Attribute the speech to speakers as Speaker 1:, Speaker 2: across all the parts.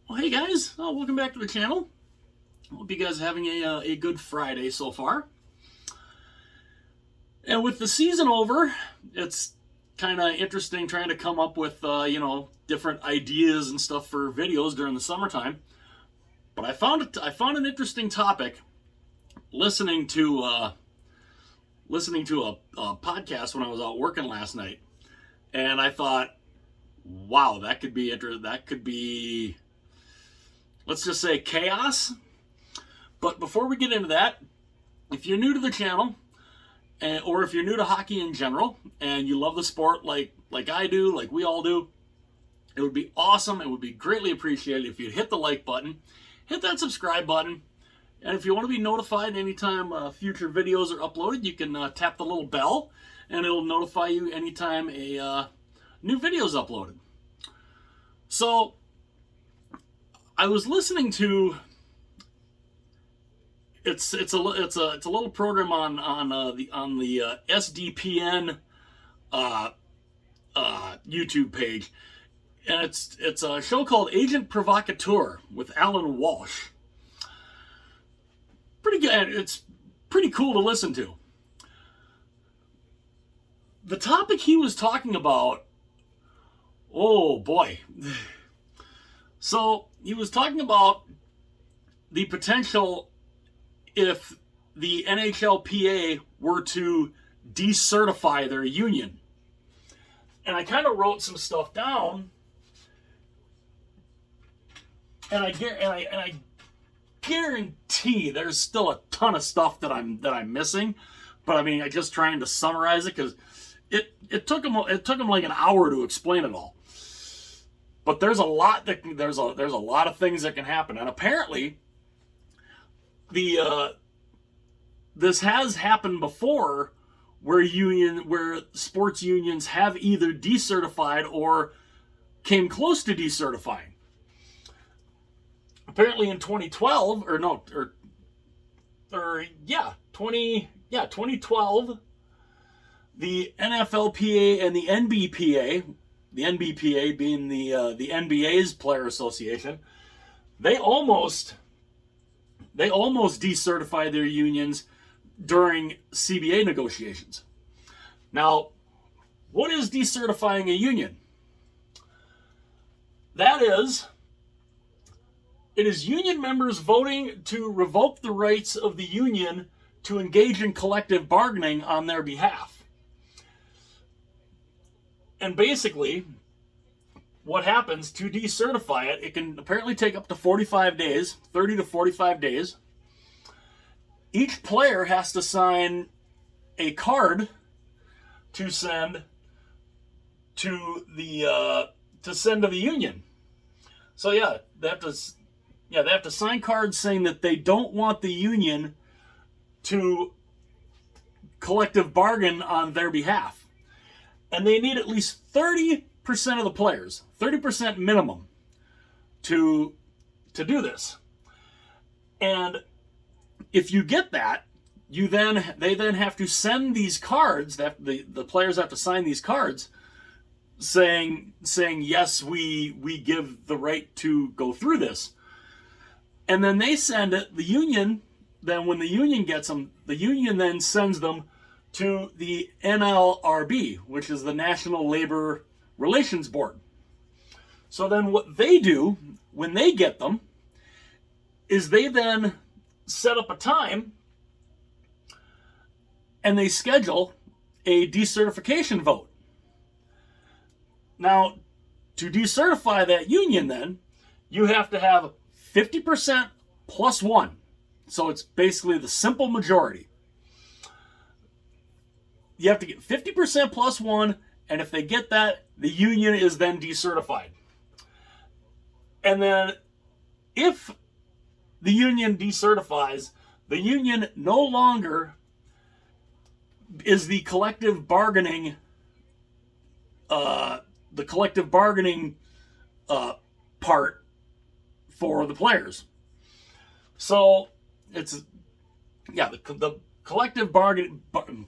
Speaker 1: Well, hey guys, welcome back to the channel. Hope you guys are having a good Friday so far. And with the season over, it's kind of interesting trying to come up with different ideas and stuff for videos during the summertime. But I found an interesting topic listening to a podcast when I was out working last night, and I thought, wow, that could be, let's just say, chaos. But before we get into that, if you're new to the channel, or if you're new to hockey in general, and you love the sport like I do, like we all do, it would be awesome. It would be greatly appreciated if you'd hit the like button, hit that subscribe button, and if you want to be notified anytime future videos are uploaded, you can tap the little bell, and it'll notify you anytime a new video is uploaded. So, I was listening to it's a little program on the SDPN YouTube page, and it's a show called Agent Provocateur with Alan Walsh. Pretty good. It's pretty cool to listen to. The topic he was talking about, oh boy. So he was talking about the potential if the NHLPA were to decertify their union. And I kind of wrote some stuff down, and I guarantee there's still a ton of stuff that I'm missing. But I mean, I'm just trying to summarize it because it took him like an hour to explain it all. But there's a lot there's a lot of things that can happen, and apparently this has happened before, where sports unions have either decertified or came close to decertifying. Apparently in 2012, 2012, the NFLPA and the NBPA being the NBA's player association, they almost decertified their unions during CBA negotiations. Now, what is decertifying a union? It is union members voting to revoke the rights of the union to engage in collective bargaining on their behalf. And basically, what happens to decertify it, it can apparently take up to 45 days, 30 to 45 days. Each player has to sign a card to send to the union. So they have to sign cards saying that they don't want the union to collective bargain on their behalf. And they need at least 30% of the players, 30% minimum, to do this. And if you get that, they then have to send these cards. That the players have to sign these cards, saying yes, we give the right to go through this. And then they send it. The union then, when the union gets them, the union then sends them to the NLRB, which is the National Labor Relations Board. So then what they do when they get them is they then set up a time and they schedule a decertification vote. Now, to decertify that union, then you have to have 50% plus one. So it's basically the simple majority. You have to get 50% plus one, and if they get that, the union is then decertified. And then if the union decertifies, the union no longer is the collective bargaining part for the players. So it's the collective bargaining body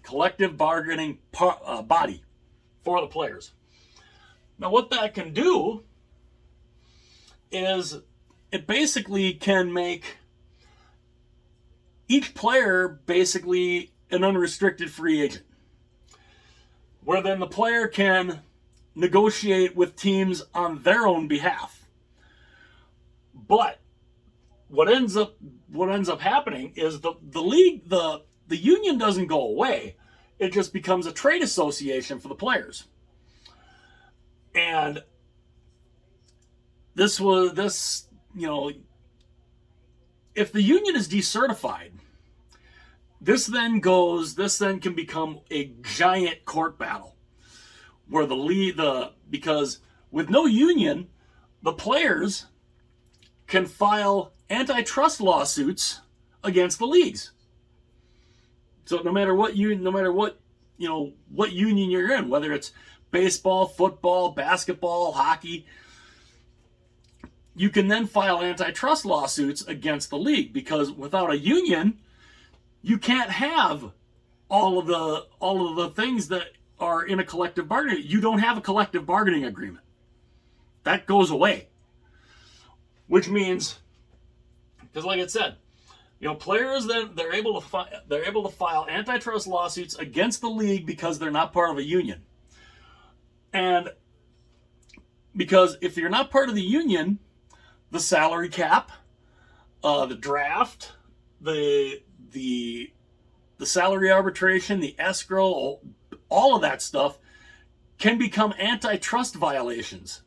Speaker 1: for the players. Now, what that can do is it basically can make each player basically an unrestricted free agent, where then the player can negotiate with teams on their own behalf. But what ends up happening is the league, the union doesn't go away. It just becomes a trade association for the players. And if the union is decertified, this then can become a giant court battle where because with no union, the players can file antitrust lawsuits against the leagues. So no matter what union you're in, whether it's baseball, football, basketball, hockey, you can then file antitrust lawsuits against the league, because without a union, you can't have all of the things that are in a collective bargaining. You don't have a collective bargaining agreement. That goes away. Which means, because like I said, players then they're able to file antitrust lawsuits against the league because they're not part of a union. And because if you're not part of the union, the salary cap, the draft, the salary arbitration, the escrow, all of that stuff can become antitrust violations.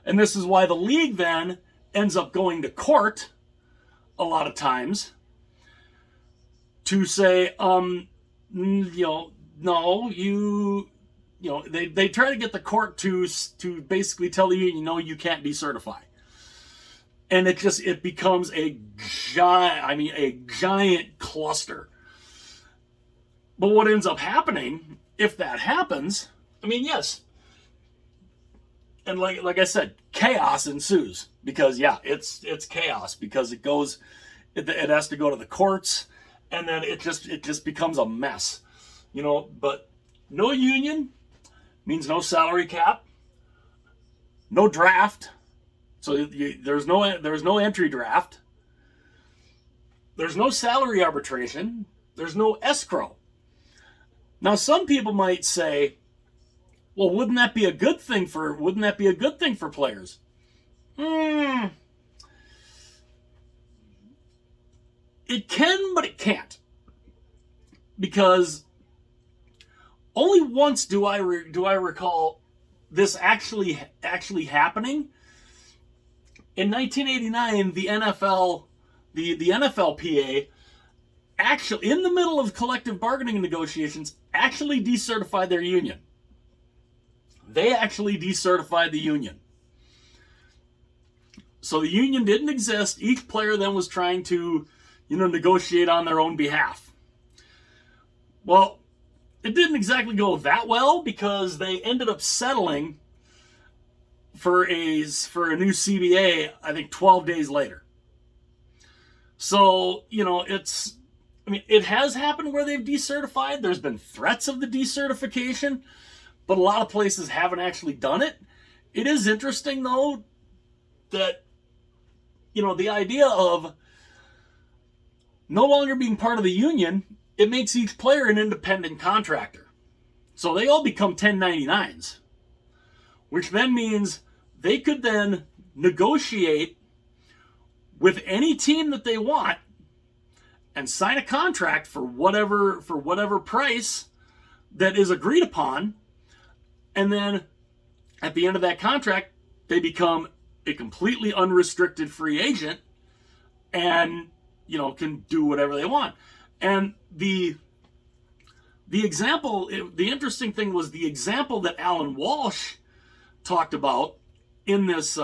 Speaker 1: And this is why the league then ends up going to court a lot of times to say, they try to get the court to basically tell the union, no, you can't decertify. And it becomes a giant cluster. But what ends up happening, if that happens, yes. And like I said, chaos ensues, because it's chaos, because it has to go to the courts, and then it just becomes a mess. But no union means no salary cap, no draft. So there's no entry draft. There's no salary arbitration. There's no escrow. Now, some people might say, well, wouldn't that be a good thing for players? It can, but it can't. Because only once do I recall this actually happening. In 1989, the NFL, the NHLPA, actually, in the middle of collective bargaining negotiations, actually decertified their union. They actually decertified the union. So the union didn't exist. Each player then was trying to, negotiate on their own behalf. Well, it didn't exactly go that well, because they ended up settling for a new CBA, I think 12 days later. So, it has happened where they've decertified. There's been threats of the decertification, but a lot of places haven't actually done it. It is interesting, though, that, the idea of no longer being part of the union, it makes each player an independent contractor. So they all become 1099s, which then means they could then negotiate with any team that they want and sign a contract for whatever price that is agreed upon. And then at the end of that contract, they become a completely unrestricted free agent and, can do whatever they want. And the example, the interesting thing was the example that Alan Walsh talked about in this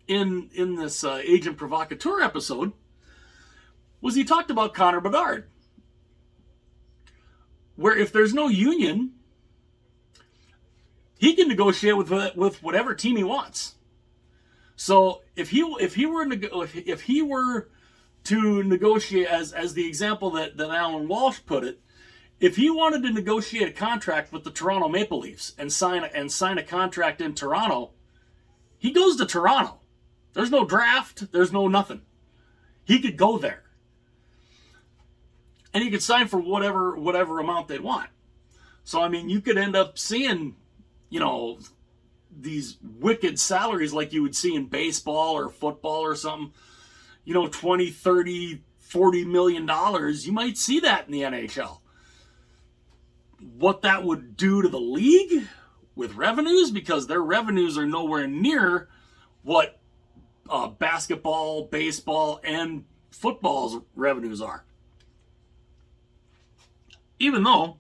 Speaker 1: agent provocateur episode was he talked about Connor Bedard, where if there's no union, he can negotiate with whatever team he wants. So if he were to negotiate, as the example that Alan Walsh put it, if he wanted to negotiate a contract with the Toronto Maple Leafs and sign a contract in Toronto, he goes to Toronto. There's no draft. There's no nothing. He could go there. And he could sign for whatever amount they'd want. So, I mean, you could end up seeing, these wicked salaries like you would see in baseball or football or something. 20, 30, $40 million. You might see that in the NHL. What that would do to the league with revenues, because their revenues are nowhere near what basketball, baseball, and football's revenues are. Even though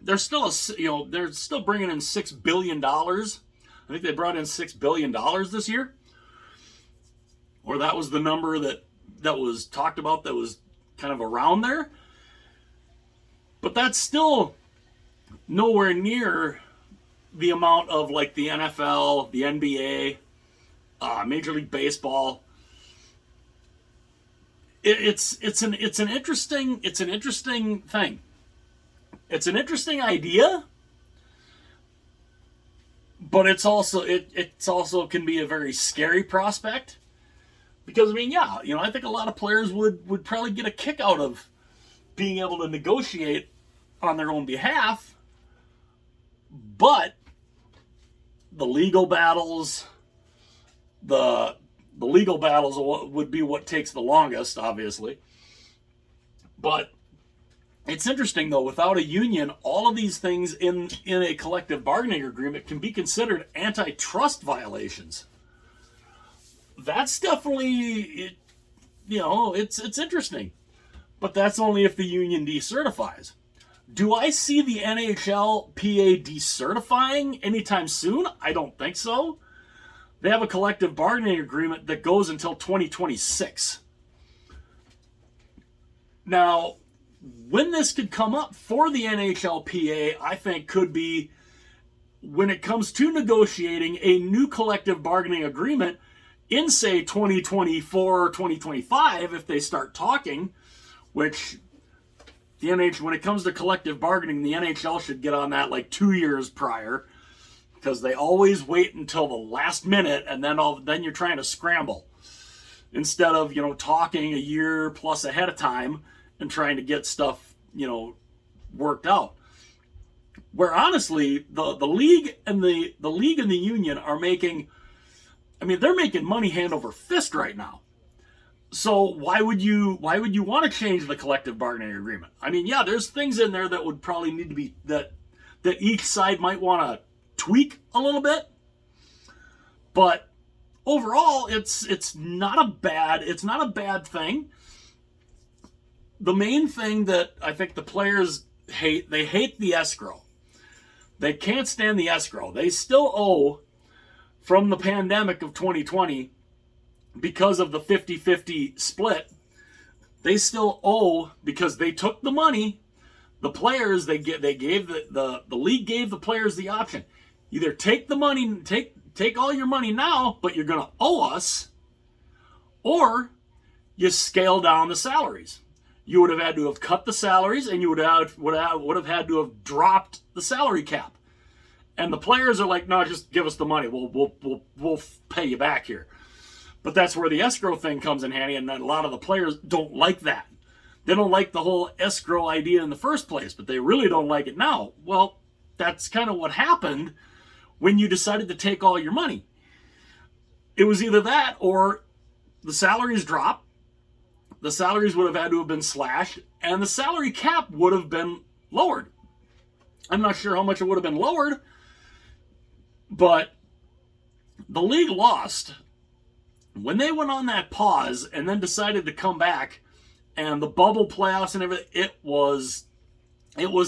Speaker 1: they're still they're still bringing in $6 billion. I think they brought in $6 billion this year, or that was the number that was talked about, that was kind of around there. But that's still nowhere near the amount of like the NFL, the NBA, Major League Baseball. It's an interesting thing. It's an interesting idea, but it's also can be a very scary prospect, because I think a lot of players would probably get a kick out of being able to negotiate on their own behalf, but the legal battles would be what takes the longest, obviously. But it's interesting, though, without a union, all of these things in a collective bargaining agreement can be considered antitrust violations. That's definitely, it's interesting. But that's only if the union decertifies. Do I see the NHLPA decertifying anytime soon? I don't think so. They have a collective bargaining agreement that goes until 2026. Now, when this could come up for the NHLPA, I think could be when it comes to negotiating a new collective bargaining agreement in, say, 2024 or 2025, if they start talking, which when it comes to collective bargaining, the NHL should get on that like 2 years prior, because they always wait until the last minute, and then you're trying to scramble instead of talking a year plus ahead of time and trying to get stuff worked out. Where honestly, the league and the union are making, they're making money hand over fist right now. So why would you want to change the collective bargaining agreement? There's things in there that would probably need to be that each side might want to tweak a little bit, but overall, it's not a bad thing. The main thing that I think the players hate, they hate the escrow. They can't stand the escrow. They still owe from the pandemic of 2020. Because of the 50-50 split, they still owe, because they took the money. The players, the league gave the players the option: either take the money, take all your money now, but you're going to owe us, or you scale down the salaries. You would have had to have cut the salaries, and you would have had to have dropped the salary cap. And the players are like, no, just give us the money. We'll pay you back here. But that's where the escrow thing comes in handy, and a lot of the players don't like that. They don't like the whole escrow idea in the first place, but they really don't like it now. Well, that's kind of what happened when you decided to take all your money. It was either that or the salaries drop. The salaries would have had to have been slashed, and the salary cap would have been lowered. I'm not sure how much it would have been lowered, but the league lost when they went on that pause and then decided to come back, and the bubble playoffs and everything. It was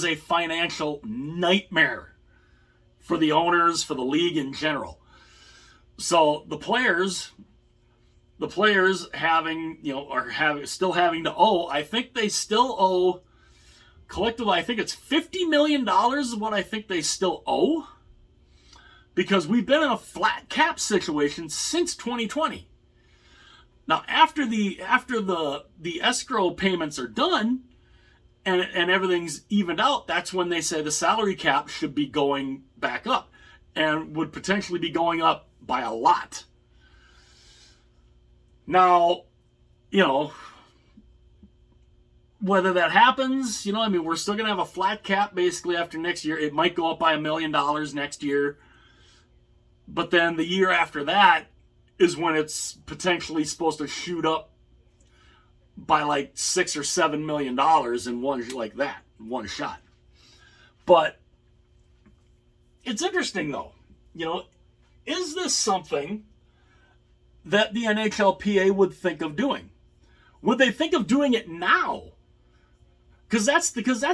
Speaker 1: a financial nightmare for the owners, for the league in general. So the players still having to owe. I think they still owe collectively. I think it's $50 million is what I think they still owe, because we've been in a flat cap situation since 2020. Now, after the escrow payments are done and everything's evened out, that's when they say the salary cap should be going back up, and would potentially be going up by a lot. Now, whether that happens, we're still going to have a flat cap basically after next year. It might go up by $1 million next year. But then the year after that is when it's potentially supposed to shoot up by like $6 or $7 million in one shot. But it's interesting though, is this something that the NHLPA would think of doing? Would they think of doing it now? Because that's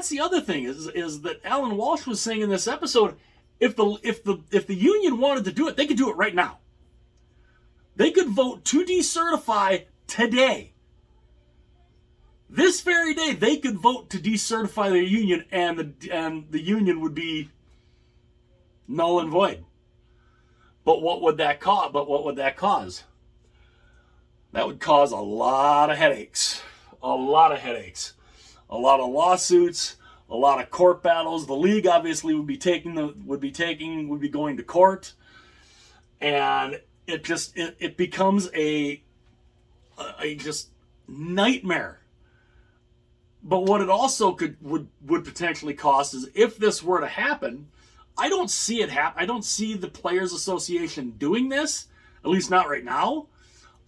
Speaker 1: the other thing is that Alan Walsh was saying in this episode, if the union wanted to do it, they could do it right now. They could vote to decertify today. This very day, they could vote to decertify their union, and the union would be null and void. But what would that cause? That would cause a lot of headaches. A lot of lawsuits, a lot of court battles. The league obviously would be going to court, and it becomes a just nightmare. But what it also would potentially cost is, if this were to happen, I don't see it happen. I don't see the Players Association doing this, at least not right now.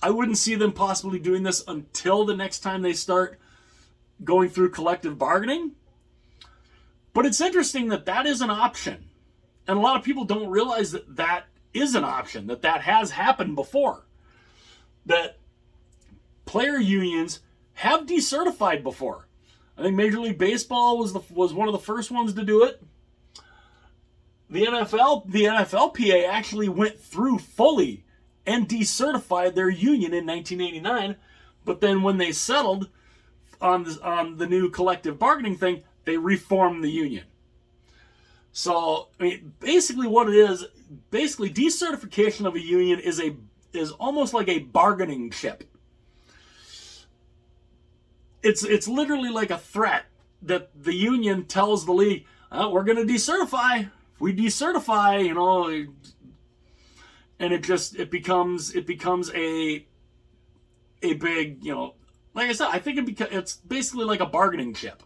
Speaker 1: I wouldn't see them possibly doing this until the next time they start going through collective bargaining. But it's interesting that is an option. And a lot of people don't realize that is an option, that has happened before. That player unions have decertified before. I think Major League Baseball was one of the first ones to do it. The NHLPA actually went through fully and decertified their union in 1989, but then when they settled on the new collective bargaining thing, they reformed the union. So, basically what it is, decertification of a union is almost like a bargaining chip. It's literally like a threat that the union tells the league, we're going to decertify. If we decertify, and it becomes a big, like I said, I think it's basically like a bargaining chip.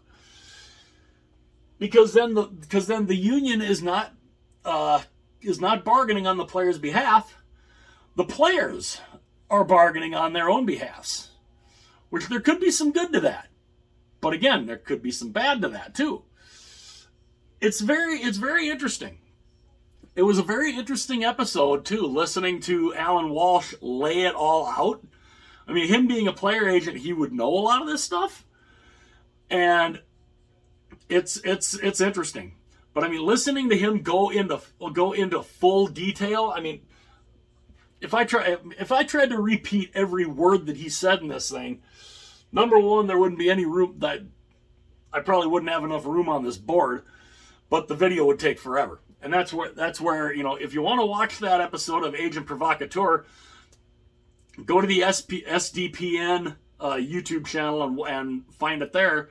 Speaker 1: Because then the union is not bargaining on the players' behalf. The players are bargaining on their own behalfs, which there could be some good to that. But again, there could be some bad to that too. It's very interesting. It was a very interesting episode too, listening to Alan Walsh lay it all out. Him being a player agent, he would know a lot of this stuff, and it's interesting. But listening to him go into full detail. If I tried to repeat every word that he said in this thing, number one, there wouldn't be any room. That I probably wouldn't have enough room on this board, but the video would take forever. And that's where if you want to watch that episode of Agent Provocateur, go to the SDPN YouTube channel and find it there.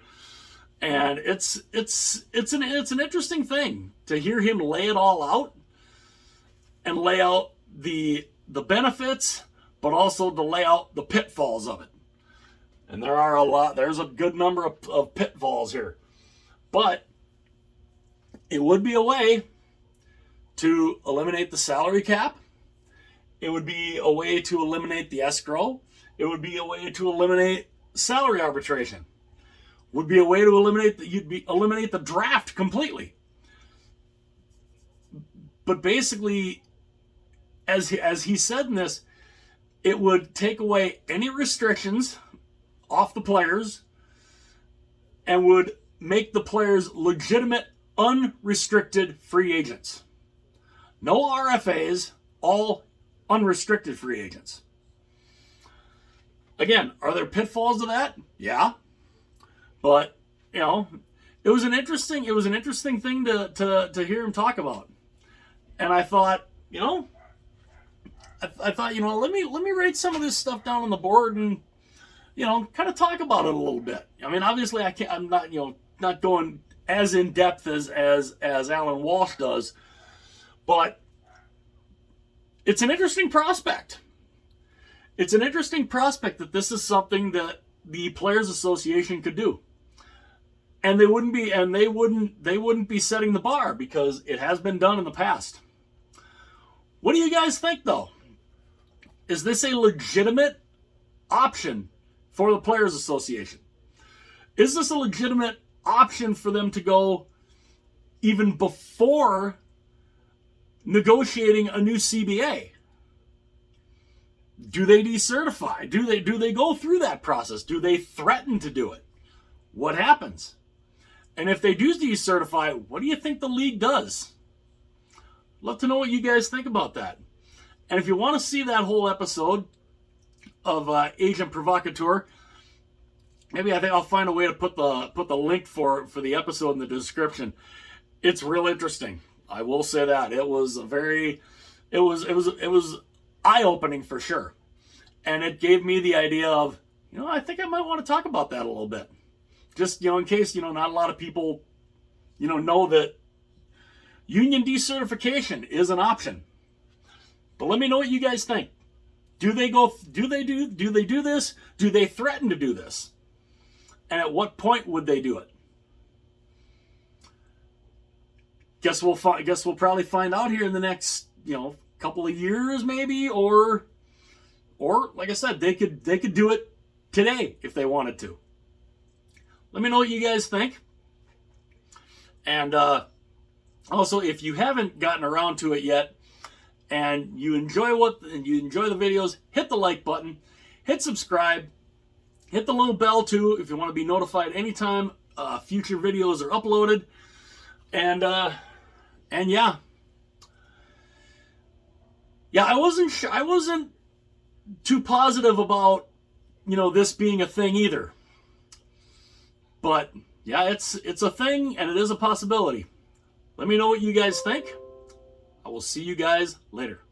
Speaker 1: And it's an interesting thing to hear him lay it all out and lay out the benefits, but also to lay out the pitfalls of it. And there's a good number of pitfalls here. But it would be a way to eliminate the salary cap. It would be a way to eliminate the escrow. It would be a way to eliminate salary arbitration. Would be a way to eliminate the draft completely. But basically, as he said in this, it would take away any restrictions off the players and would make the players legitimate, unrestricted free agents. No RFAs, all unrestricted free agents. Again, are there pitfalls to that? Yeah. But, it was an interesting thing to hear him talk about. And I thought, let me write some of this stuff down on the board and, kind of talk about it a little bit. Obviously I'm not going as in depth as Alan Walsh does, but it's an interesting prospect. it's an interesting prospect that this is something that the Players Association could do. And they wouldn't be setting the bar, because it has been done in the past. What do you guys think, though? Is this a legitimate option for the Players Association? Is this a legitimate option for them to go even before negotiating a new CBA? Do they decertify? Do they go through that process? Do they threaten to do it? What happens? And if they do decertify, what do you think the league does? Love to know what you guys think about that. And if you want to see that whole episode of Agent Provocateur, maybe I think I'll find a way to put the link for the episode in the description. It's real interesting. I will say that it was eye-opening for sure, and it gave me the idea of, I think I might want to talk about that a little bit, just in case not a lot of people know that union decertification is an option. But let me know what you guys think. Do they do this? Do they threaten to do this? And at what point would they do it? Guess we'll probably find out here in the next, couple of years maybe, or like I said, they could do it today if they wanted to. Let me know what you guys think. And also, if you haven't gotten around to it yet, and you enjoy the videos, hit the like button, hit subscribe, hit the little bell too if you want to be notified anytime future videos are uploaded. And yeah, I wasn't too positive about this being a thing either. But yeah, it's a thing, and it is a possibility. Let me know what you guys think. I will see you guys later.